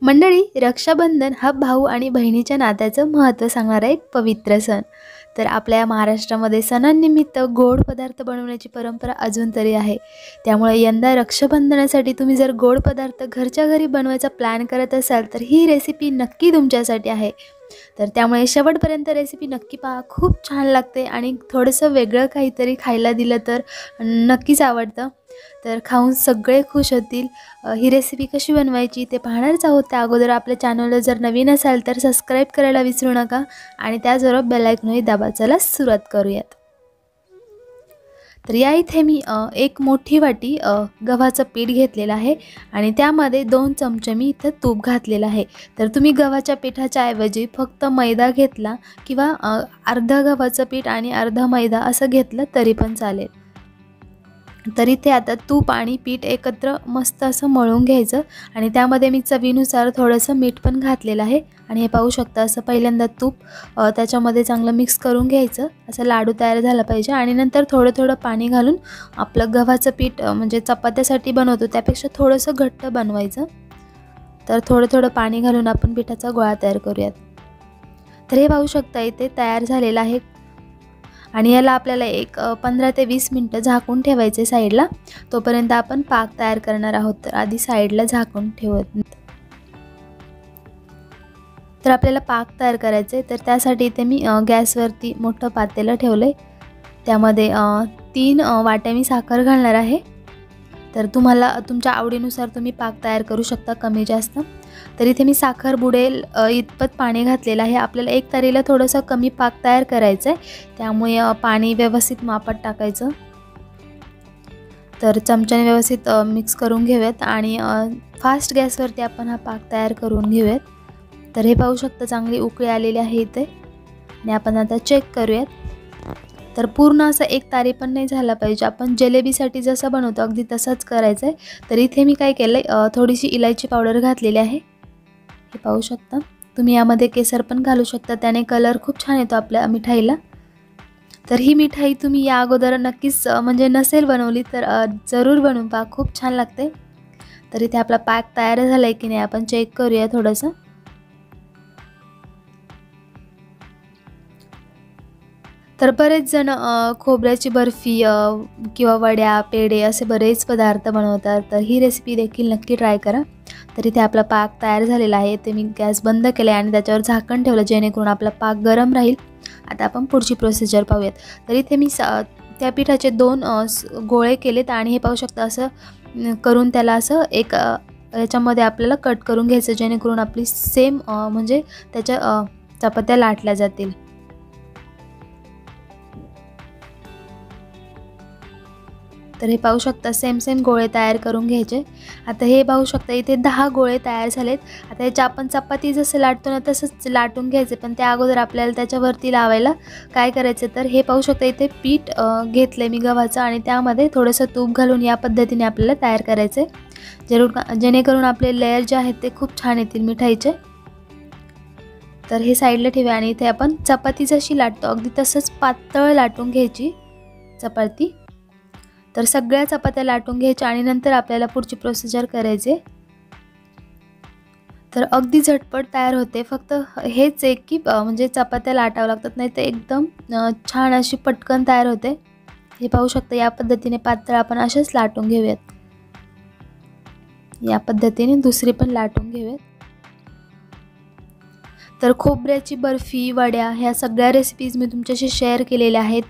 मंडळी, रक्षाबंधन हा भाऊ आणि बहिणीच्या नात्याचं महत्त्व सांगणारा एक पवित्र सण. तर आपल्या महाराष्ट्रामध्ये सणांनिमित्त गोड पदार्थ बनवण्याची परंपरा अजून तरी आहे. त्यामुळे यंदा रक्षाबंधनासाठी तुम्ही जर गोड पदार्थ घरच्या घरी बनवायचा प्लॅन करत असाल तर ही रेसिपी नक्की तुमच्यासाठी आहे. तर त्यामुळे शेवटपर्यंत रेसिपी नक्की पहा. खूप छान लागते आणि थोडंसं वेगळं काहीतरी खायला दिलं तर नक्कीच आवडतं. तर खाऊन सगळे खुश होतील. ही रेसिपी कशी बनवायची ते पाहणारच आहोत. त्या अगोदर आपल्या चॅनलला जर नवीन असाल तर सबस्क्राईब करायला विसरू नका आणि त्याचबरोबर बेल आयकॉनही दाबा. चला सुरुवात करूयात. तर या इथे मी एक मोठी वाटी गव्हाचं पीठ घेतलेलं आहे आणि त्यामध्ये 2 चमचे मी इथं तूप घातलेलं आहे. तर तुम्ही गव्हाच्या पिठाच्या ऐवजी फक्त मैदा घेतला किंवा अर्धा गव्हाचं पीठ आणि अर्धा मैदा असं घेतलं तरी पण चालेल. तर इथे आता तूप आणि पीठ एकत्र मस्त असं मळून घ्यायचं आणि त्यामध्ये मी चवीनुसार थोडंसं मीठ पण घातलेलं आहे. आणि हे पाहू शकता असं पहिल्यांदा तूप त्याच्यामध्ये चांगलं मिक्स करून घ्यायचं. असं लाडू तयार झाला पाहिजे आणि नंतर थोडं थोडं पाणी घालून आपलं गव्हाचं पीठ म्हणजे चपात्यासाठी बनवतो त्यापेक्षा थोडंसं घट्ट बनवायचं. तर थोडं थोडं पाणी घालून आपण पिठाचा गोळा तयार करूयात. तर हे पाहू शकता इथे तयार झालेलं आहे आणि याला आपल्याला एक 15 ते 20 मिनिटं झाकून ठेवायचे साईडला. तोपर्यंत आपण पाक तयार करणार आहोत. तर आधी साईडला झाकून ठेवत. तर आपल्याला पाक तयार करायचं आहे. तर त्यासाठी इथे मी गॅसवरती मोठं पातेलं ठेवलं आहे. त्यामध्ये 3 वाट्या मी साखर घालणार आहे. तर तुम्हाला तुमच्या आवडीनुसार तुम्ही पाक तयार करू शकता कमी जास्त. तर इथे मी साखर बुडेल इतपत पाणी घातलेलं आहे. आपल्याला एक तारीला थोडंसं कमी पाक तयार करायचं आहे त्यामुळे पाणी व्यवस्थित मापात टाकायचं. तर चमच्याने व्यवस्थित मिक्स करून घेऊयात आणि फास्ट गॅसवरती आपण हा पाक तयार करून घेऊयात. तर हे पाहू शकता चांगली उकळी आलेली आहे इथे आणि आपण आता चेक करूयात. तर पूर्ण असं एक तारी पण नाही झाला पाहिजे. आपण जिलेबीसाठी जसं बनवतो अगदी तसंच करायचं आहे. तर इथे मी काय केलं आहे थोडीशी इलायची पावडर घातलेली आहे. हे पाहू शकता. तुम्ही यामध्ये केसर पण घालू शकता. त्याने कलर खूप छान येतो आपल्या मिठाईला. तर ही मिठाई तुम्ही या अगोदर नक्कीच म्हणजे नसेल बनवली तर जरूर बनवून पहा. खूप छान लागते. तर इथे आपला पाक तयार झाला आहे की नाही आपण चेक करूया थोडंसं. तर बरेच जण खोबऱ्याची बर्फी किंवा वड्या पेढे असे बरेच पदार्थ बनवतात. तर ही रेसिपी देखील नक्की ट्राय करा. तर इथे आपला पाक तयार झालेला आहे. ते मी गॅस बंद केला आणि त्याच्यावर झाकण ठेवलं जेणेकरून आपला पाक गरम राहील. आता आपण पुढची प्रोसिजर पाहूयात. तर इथे मी त्या पिठाचे 2 गोळे केलेत आणि हे पाहू शकता असं करून त्याला असं एक याच्यामध्ये आपल्याला कट करून घ्यायचं जेणेकरून आपली सेम म्हणजे त्याच्या चपात्या लाटल्या जातील. तर हे पाहू शकता सेम गोळे तयार करून घ्यायचे. आता हे पाहू शकता इथे 10 गोळे तयार झालेत. आता याच्या आपण चपाती जसं लाटतो ना तसंच लाटून घ्यायचे. पण त्या अगोदर आपल्याला त्याच्यावरती लावायला काय करायचं तर हे पाहू शकता इथे पीठ घेतलं मी गव्हाचं आणि त्यामध्ये थोडंसं तूप घालून या पद्धतीने आपल्याला तयार करायचं आहे. जेणेकरून आपले लेयर जे आहेत ते खूप छान येतील मिठाईचे. तर हे साईडला ठेवा आणि इथे आपण चपाती जशी लाटतो अगदी तसंच पातळ लाटून घ्यायची चपाती. तर सगळ्या चपात्या लाटून घ्यायच्या आणि नंतर आपल्याला पुढची प्रोसिजर करायची. तर अगदी झटपट तयार होते. फक्त हेच एक की म्हणजे चपात्या लाटाव्या लागतात नाही तर एकदम छान अशी पटकन तयार होते. हे पाहू शकता या पद्धतीने पातळ आपण असेच लाटून घेऊयात. या पद्धतीने दुसरी पण लाटून घेऊयात. तर खोबऱ्याची बर्फी वड्या ह्या सगळ्या रेसिपीज मी तुमच्याशी शेअर केलेल्या आहेत.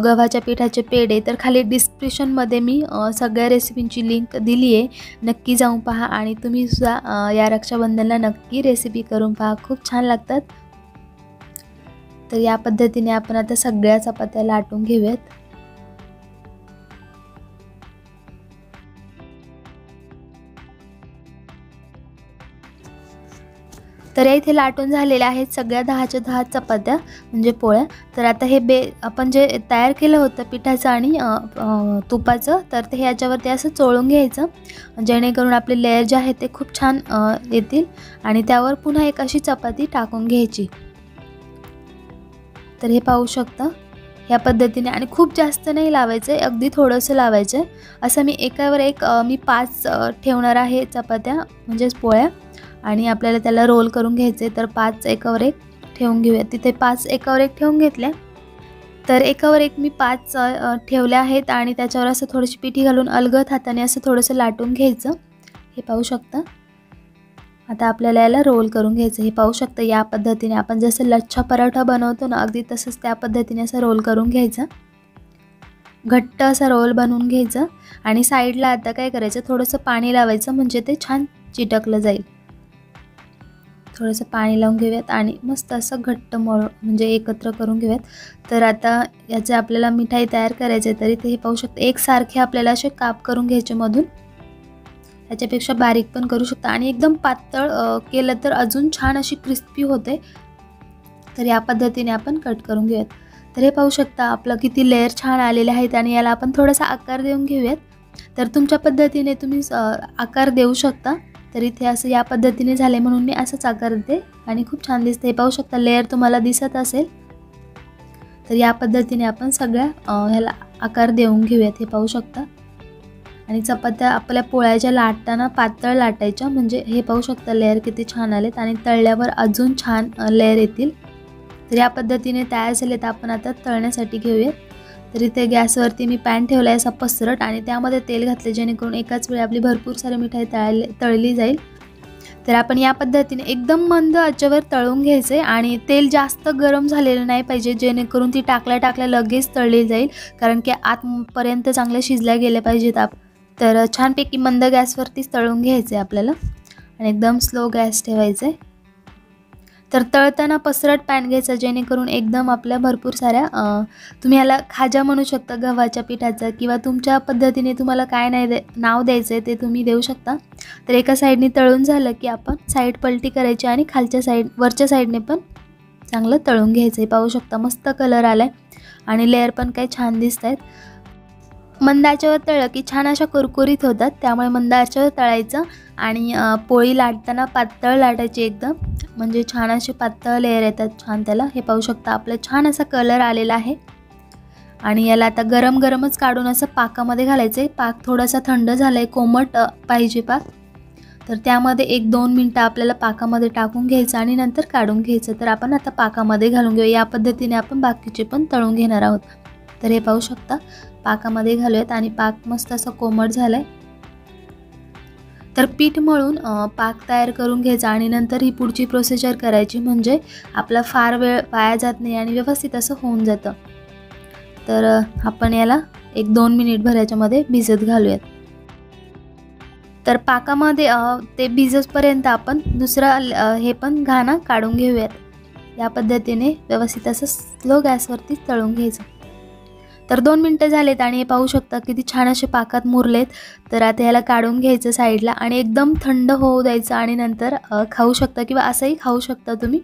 गव्हाच्या पिठाचे पेढे तर खाली डिस्क्रिप्शनमध्ये मी सगळ्या रेसिपींची लिंक दिली आहे. नक्की जाऊन पहा आणि तुम्ही सुद्धा या रक्षाबंधनला नक्की रेसिपी करून पहा. खूप छान लागतात. तर या पद्धतीने आपण आता सगळ्या चपात्या लाटून घेऊयात. तर इथे लाटून झालेल्या आहेत सगळ्या 10च्या 10 चपात्या म्हणजे पोळ्या. तर आता हे आपण जे तयार केलं होतं पिठाचं आणि तुपाचं तर ते ह्याच्यावरती असं चोळून घ्यायचं जेणेकरून आपले लेयर जे आहेत ते खूप छान येतील आणि त्यावर पुन्हा एक अशी चपाती टाकून घ्यायची. तर हे पाहू शकता या पद्धतीने आणि खूप जास्त नाही लावायचं आहे अगदी थोडंसं लावायचं आहे. असं मी एकावर एक मी 5 ठेवणार आहे चपात्या म्हणजेच पोळ्या आणि आपल्याला त्याला रोल करून घ्यायचे. तर 5 एकावर एक ठेवून घेऊया. तिथे 5 एकावर एक ठेवून घेतल्या. तर एकावर एक मी 5 ठेवल्या आहेत आणि त्याच्यावर असं थोडीशी पिठी घालून अलगद हाताने असं थोडंसं लाटून घ्यायचं. हे पाहू शकता. आता आपल्याला याला रोल करून घ्यायचं. हे पाहू शकता या पद्धतीने आपण जसं लच्छा पराठा बनवतो ना, अगदी तसंच त्या पद्धतीने असं रोल करून घ्यायचं. घट्ट असा रोल बनवून घ्यायचं आणि साईडला आता काय करायचं, थोडंसं पाणी लावायचं म्हणजे ते छान चिटकलं जाईल. थोडंसं पाणी लावून घेऊयात आणि मस्त असं घट्ट म्हणजे एकत्र करून घेऊयात. तर आता याचे आपल्याला मिठाई तयार करायचे. तरी ते हे पाहू शकता एकसारखे आपल्याला असे काप करून घ्यायचे मधून. त्याच्यापेक्षा बारीक पण करू शकता आणि एकदम पातळ केलं तर अजून छान अशी क्रिस्पी होते. तर या पद्धतीने आपण कट करून घेऊयात. तर हे पाहू शकता आपलं किती लेयर छान आलेले आहेत आणि याला आपण थोडासा आकार देऊन घेऊयात. तर तुमच्या पद्धतीने तुम्ही आकार देऊ शकता. तर इथे असं या पद्धतीने झाले म्हणून मी असंच आकार देते आणि खूप छान दिसते. हे पाहू शकता लेयर तुम्हाला दिसत असेल. तर या पद्धतीने आपण सगळ्या ह्याला आकार देऊन घेऊयात. हे पाहू शकता. आणि चपात्या आपल्या पोळ्याच्या लाटताना पातळ लाटायच्या म्हणजे हे पाहू शकता लेयर किती छान आलेत आणि तळल्यावर अजून छान लेयर येतील. तर या पद्धतीने तयार झालेत. आपण आता तळण्यासाठी घेऊयात. तर इथे गॅसवरती मी पॅन ठेवला आहे असा पसरट आणि त्यामध्ये तेल घातले जेणेकरून एकाच वेळी आपली भरपूर सारी मिठाई तळली जाईल. तर आपण या पद्धतीने एकदम मंद आचेवर तळून घ्यायचे आणि तेल जास्त गरम झालेलं नाही पाहिजे जेणेकरून ती टाकल्या लगेच तळली जाईल, कारण की आतपर्यंत चांगलं शिजल्या गेले पाहिजेत. तर छानपैकी मंद गॅसवरतीच तळून घ्यायचे आपल्याला आणि एकदम स्लो गॅस ठेवायचे. तर तळताना पसरट पॅन घ्यायचा जेणेकरून एकदम आपल्या भरपूर साऱ्या तुम्ही याला खाजा म्हणू शकता गव्हाच्या पिठाचा किंवा तुमच्या पद्धतीने तुम्हाला काय नाव द्यायचं आहे ते तुम्ही देऊ शकता. तर एका साईडने तळून झालं की आपण साईड पलटी करायची आणि वरच्या साईडने पण चांगलं तळून घ्यायचं. पाहू शकता मस्त कलर आला आहे आणि लेअर पण काही छान दिसत आहेत. मंद आचेवर तळलं की छान अशा कुरकुरीत होतात, त्यामुळे मंद आचेवर तळायचं आणि पोळी लाटताना पातळ लाटायची एकदम, म्हणजे छान असे पातळ लेयर येतात छान त्याला. हे पाहू शकता आपला छान असा कलर आलेला आहे आणि याला आता गरमच काढून असं पाकामध्ये घालायचं आहे. पाक थोडासा थंड झाला आहे, कोमट पाहिजे पाक. तर त्यामध्ये 1-2 मिनटं आपल्याला पाकामध्ये टाकून घ्यायचं आणि नंतर काढून घ्यायचं. तर आपण आता पाकामध्ये घालून घेऊ. या पद्धतीने आपण बाकीचे पण तळून घेणार आहोत. तर हे पाहू शकता पाकामध्ये घालूयात आणि पाक मस्त असं कोमट झालाय. तर पीठ मळून पाक तयार करून घ्यायचा आणि नंतर ही पुढची प्रोसिजर करायची म्हणजे आपला फार वेळ वाया जात नाही आणि व्यवस्थित असं होऊन जातं. तर आपण याला 1-2 मिनिट भराच्यामध्ये भिजत घालूयात. तर पाकामध्ये ते भिजतपर्यंत आपण दुसरा हे पण घाणा काढून घेऊयात. या पद्धतीने व्यवस्थित असं स्लो गॅसवरती तळून घ्यायचं. तर 2 मिनटं झालेत आणि हे पाहू शकता किती छान असे पाकात मुरलेत. तर आता याला काढून घ्यायचं साईडला आणि एकदम थंड होऊ द्यायचं आणि नंतर खाऊ शकता किंवा असंही खाऊ शकता तुम्ही.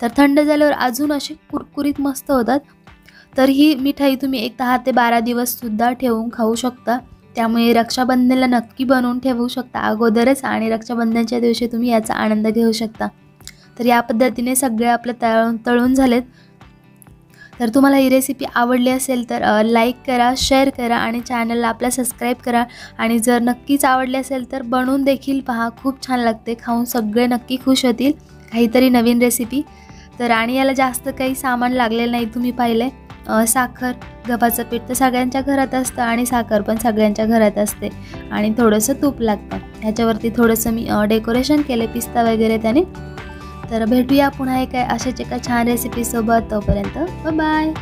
तर थंड झाल्यावर अजून असे कुरकुरीत मस्त होतात. तर ही मिठाई तुम्ही 10 ते 12 दिवससुद्धा ठेवून खाऊ शकता. त्यामुळे रक्षाबंधनाला नक्की बनवून ठेवू शकता अगोदरच आणि रक्षाबंधनच्या दिवशी तुम्ही याचा आनंद घेऊ शकता. तर या पद्धतीने सगळे आपले तळून झालेत. तर तुम्हाला ही रेसिपी आवडली असेल तर लाईक करा, शेअर करा आणि चॅनलला आपल्या सबस्क्राईब करा. आणि जर नक्कीच आवडली असेल तर बनवून देखील पहा, खूप छान लागते. खाऊन सगळे नक्की खुश होतील. काहीतरी नवीन रेसिपी. तर आणि याला जास्त काही सामान लागलेलं नाही. तुम्ही पाहिलं साखर, गव्हाचं पीठ तर सगळ्यांच्या घरात असतं आणि साखर पण सगळ्यांच्या घरात असते आणि थोडंसं तूप लागतं. ह्याच्यावरती थोडंसं मी डेकोरेशन केले पिस्ता वगैरे त्याने. तर भेटूया पुन्हा एका छान रेसिपीसोबत. तोपर्यंत बाय.